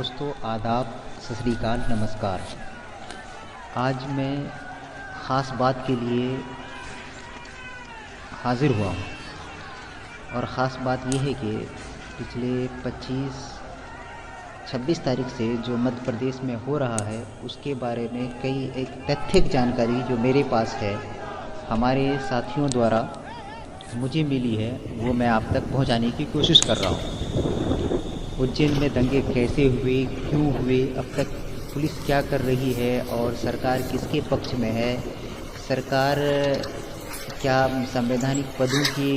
दोस्तों आदाब, सत श्री अकाल, नमस्कार। आज मैं ख़ास बात के लिए हाज़िर हुआ हूँ और ख़ास बात यह है कि पिछले 26 तारीख से जो मध्य प्रदेश में हो रहा है उसके बारे में कई एक तथ्यक जानकारी जो मेरे पास है, हमारे साथियों द्वारा मुझे मिली है, वो मैं आप तक पहुंचाने की कोशिश कर रहा हूं। उज्जैन में दंगे कैसे हुए, क्यों हुए, अब तक पुलिस क्या कर रही है और सरकार किसके पक्ष में है, सरकार क्या संवैधानिक पदों की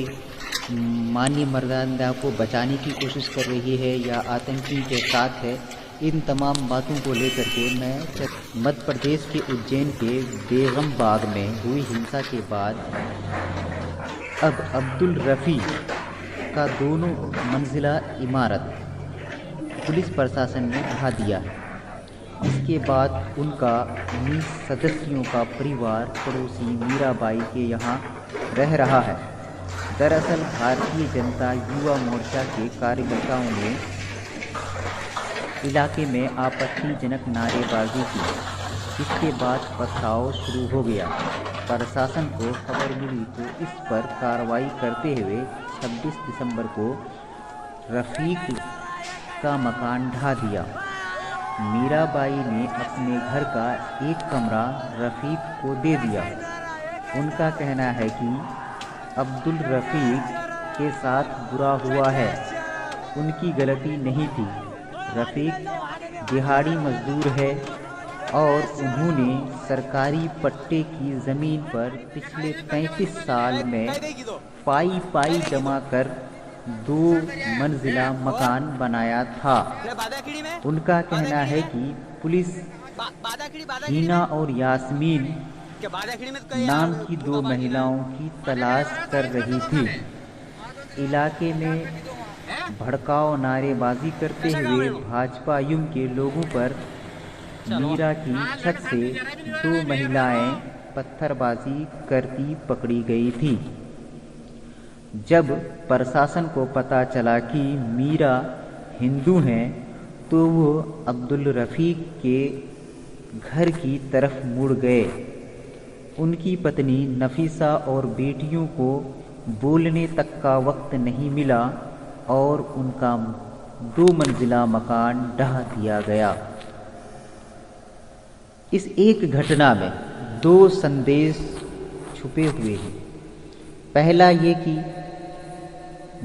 माननीय मर्यादा को बचाने की कोशिश कर रही है या आतंकी के साथ है। इन तमाम बातों को लेकर के मैं मध्य प्रदेश के उज्जैन के बेगम बाग में हुई हिंसा के बाद अब अब्दुल रफ़ीक का 2 मंजिला इमारत पुलिस प्रशासन ने ढा दिया है। इसके बाद उनका 19 सदस्यों का परिवार पड़ोसी मीराबाई के यहाँ रह रहा है। दरअसल भारतीय जनता युवा मोर्चा के कार्यकर्ताओं ने इलाके में आपत्तिजनक नारेबाजी की, जिसके बाद पथराव शुरू हो गया। प्रशासन को खबर मिली तो इस पर कार्रवाई करते हुए 26 दिसंबर को रफ़ीक का मकान ढा दिया। मीराबाई ने अपने घर का एक कमरा रफ़ीक को दे दिया। उनका कहना है कि अब्दुल रफ़ीक के साथ बुरा हुआ है, उनकी गलती नहीं थी। रफ़ीक दिहाड़ी मजदूर है और उन्होंने सरकारी पट्टे की ज़मीन पर पिछले 35 साल में पाई जमा कर 2 मंजिला मकान बनाया था। उनका कहना है कि पुलिस हीना और यास्मीन नाम की 2 महिलाओं की तलाश कर रही थी। इलाके में भड़काऊ नारेबाजी करते हुए भाजपा युम के लोगों पर मीरा की छत से 2 महिलाएं पत्थरबाजी करती पकड़ी गई थी। जब प्रशासन को पता चला कि मीरा हिंदू हैं तो वो अब्दुल रफ़ीक के घर की तरफ मुड़ गए। उनकी पत्नी नफीसा और बेटियों को बोलने तक का वक्त नहीं मिला और उनका 2 मंजिला मकान ढा दिया गया। इस एक घटना में 2 संदेश छुपे हुए हैं। पहला ये कि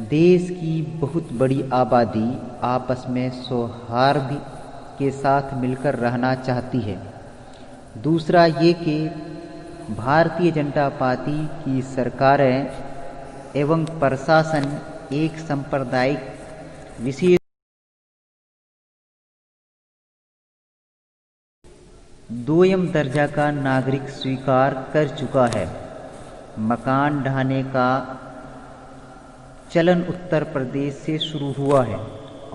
देश की बहुत बड़ी आबादी आपस में सौहार्द के साथ मिलकर रहना चाहती है। दूसरा ये कि भारतीय जनता पार्टी की सरकारें एवं प्रशासन एक सांप्रदायिक विशेष दोयम दर्जा का नागरिक स्वीकार कर चुका है। मकान ढाने का चलन उत्तर प्रदेश से शुरू हुआ है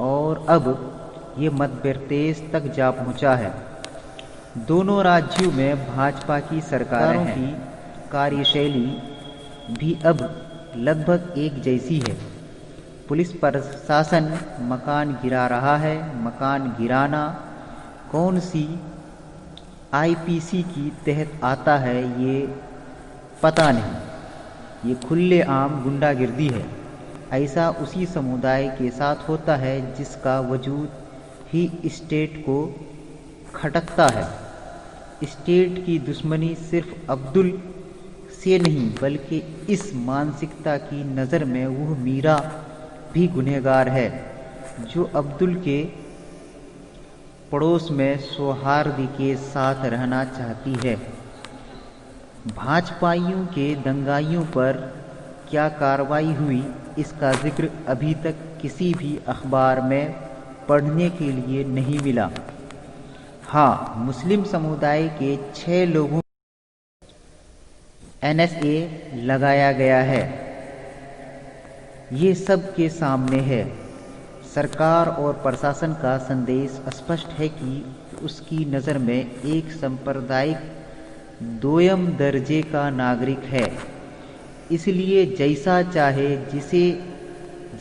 और अब ये मध्य प्रदेश तक जा पहुंचा है। दोनों राज्यों में भाजपा की सरकारों की कार्यशैली भी अब लगभग एक जैसी है। पुलिस प्रशासन मकान गिरा रहा है। मकान गिराना कौन सी आईपीसी की तहत आता है ये पता नहीं। ये खुलेआम गुंडागिर्दी है। ऐसा उसी समुदाय के साथ होता है जिसका वजूद ही स्टेट को खटकता है। स्टेट की दुश्मनी सिर्फ अब्दुल से नहीं बल्कि इस मानसिकता की नज़र में वह मीरा भी गुनहगार है जो अब्दुल के पड़ोस में सौहार्द के साथ रहना चाहती है। भाजपाइयों के दंगाइयों पर क्या कार्रवाई हुई इसका जिक्र अभी तक किसी भी अखबार में पढ़ने के लिए नहीं मिला। हाँ, मुस्लिम समुदाय के 6 लोगों NSA लगाया गया है। ये सब के सामने है। सरकार और प्रशासन का संदेश स्पष्ट है कि उसकी नज़र में एक सांप्रदायिक दोयम दर्जे का नागरिक है। इसलिए जैसा चाहे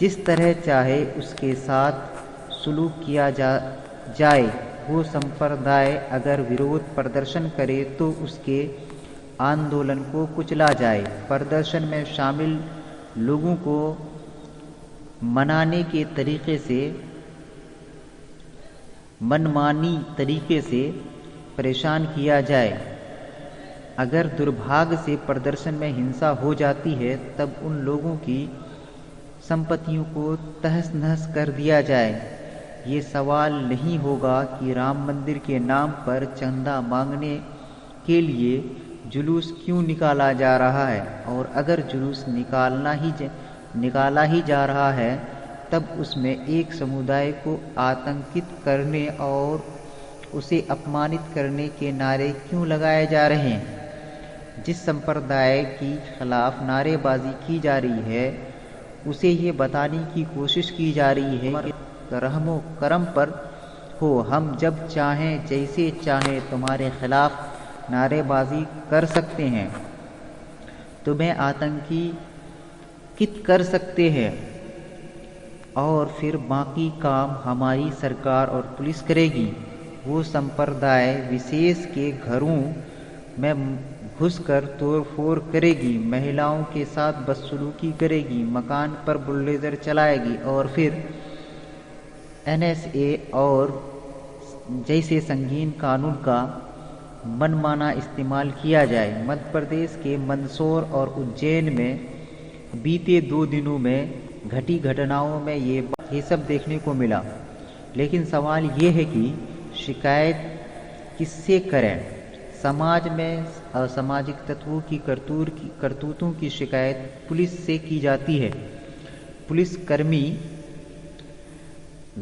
जिस तरह चाहे उसके साथ सुलूक किया जा जाए। वो संप्रदाय अगर विरोध प्रदर्शन करे तो उसके आंदोलन को कुचला जाए। प्रदर्शन में शामिल लोगों को मनाने के तरीके से मनमानी तरीके से परेशान किया जाए। अगर दुर्भाग्य से प्रदर्शन में हिंसा हो जाती है तब उन लोगों की संपत्तियों को तहस नहस कर दिया जाए। ये सवाल नहीं होगा कि राम मंदिर के नाम पर चंदा मांगने के लिए जुलूस क्यों निकाला जा रहा है, और अगर जुलूस निकाला ही जा रहा है तब उसमें एक समुदाय को आतंकित करने और उसे अपमानित करने के नारे क्यों लगाए जा रहे हैं। जिस संप्रदाय की खिलाफ नारेबाजी की जा रही है उसे ये बताने की कोशिश की जा रही है कि रहमो करम पर हो, हम जब चाहें जैसे चाहें तुम्हारे खिलाफ नारेबाजी कर सकते हैं, तुम्हें आतंकित कर सकते हैं और फिर बाकी काम हमारी सरकार और पुलिस करेगी। वो संप्रदाय विशेष के घरों में घुसकर तोड़फोड़ करेगी, महिलाओं के साथ बदसलूकी करेगी, मकान पर बुलडोजर चलाएगी और फिर NSA और जैसे संगीन कानून का मनमाना इस्तेमाल किया जाए। मध्य प्रदेश के मंदसौर और उज्जैन में बीते 2 दिनों में घटी घटनाओं में ये सब देखने को मिला। लेकिन सवाल ये है कि शिकायत किससे करें। समाज में असामाजिक तत्वों की करतूतों की शिकायत पुलिस से की जाती है। पुलिसकर्मी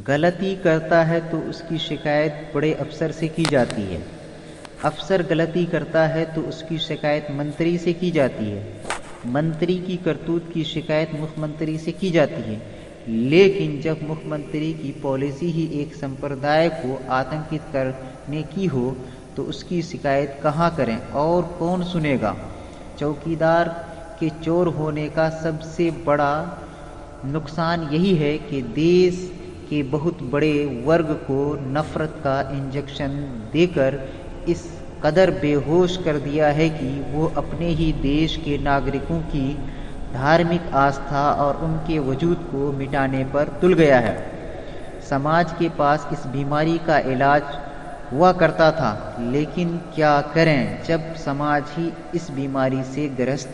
गलती करता है तो उसकी शिकायत बड़े अफसर से की जाती है। अफसर गलती करता है तो उसकी शिकायत मंत्री से की जाती है। मंत्री की करतूत की शिकायत मुख्यमंत्री से की जाती है। लेकिन जब मुख्यमंत्री की पॉलिसी ही एक संप्रदाय को आतंकित करने की हो तो उसकी शिकायत कहाँ करें और कौन सुनेगा। चौकीदार के चोर होने का सबसे बड़ा नुकसान यही है कि देश के बहुत बड़े वर्ग को नफरत का इंजेक्शन देकर इस कदर बेहोश कर दिया है कि वो अपने ही देश के नागरिकों की धार्मिक आस्था और उनके वजूद को मिटाने पर तुल गया है। समाज के पास इस बीमारी का इलाज हुआ करता था, लेकिन क्या करें जब समाज ही इस बीमारी से ग्रस्त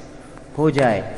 हो जाए।